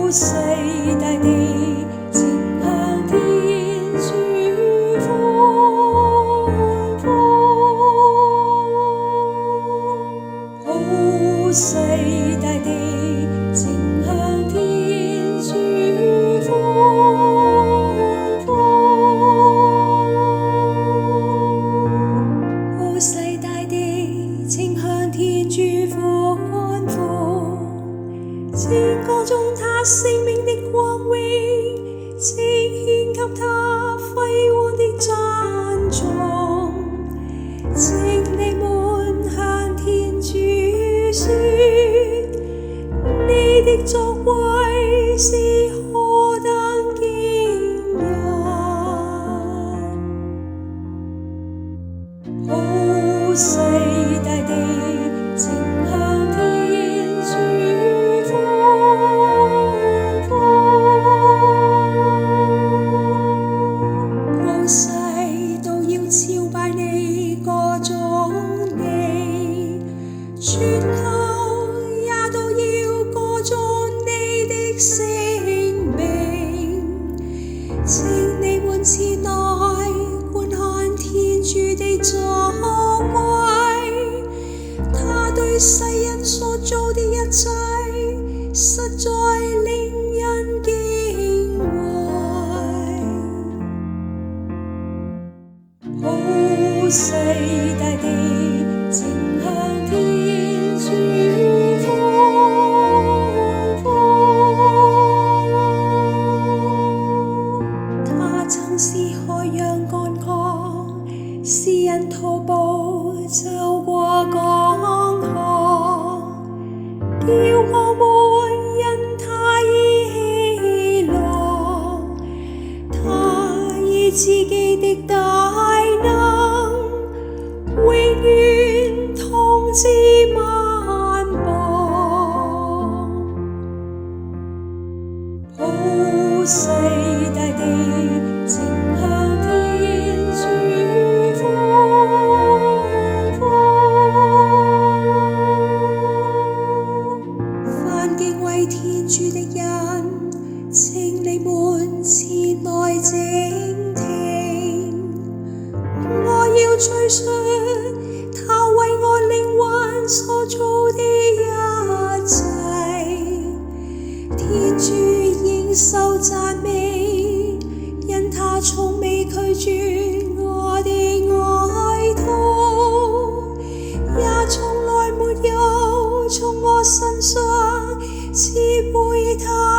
世大地正向天主歡呼，普世大地正向天主歡呼，普世大地正向天主歡呼。正歌頌他聖名的光榮，正獻給他輝煌的讚頌。請你們向天主說，你的作為是何等驚人！普世大地正向天主世都要朝拜你，歌頌你，全球也都要歌頌你的聖名。請你們前來觀看天主的作為，他對世人所做的一切，實在令人敬畏。普世大地正向天主歡呼，他曾使海洋乾涸，使人徒步走過江河，叫我們因他而喜樂。他以自己的大能永遠統治萬邦。普世大地正向天主歡呼，凡敬畏天主的人，請你們前來靜聽。我要敘述他為我靈魂所做的一切。天主應受讚美，因他從未拒絕我的哀禱，也從來沒有從我身上撤回他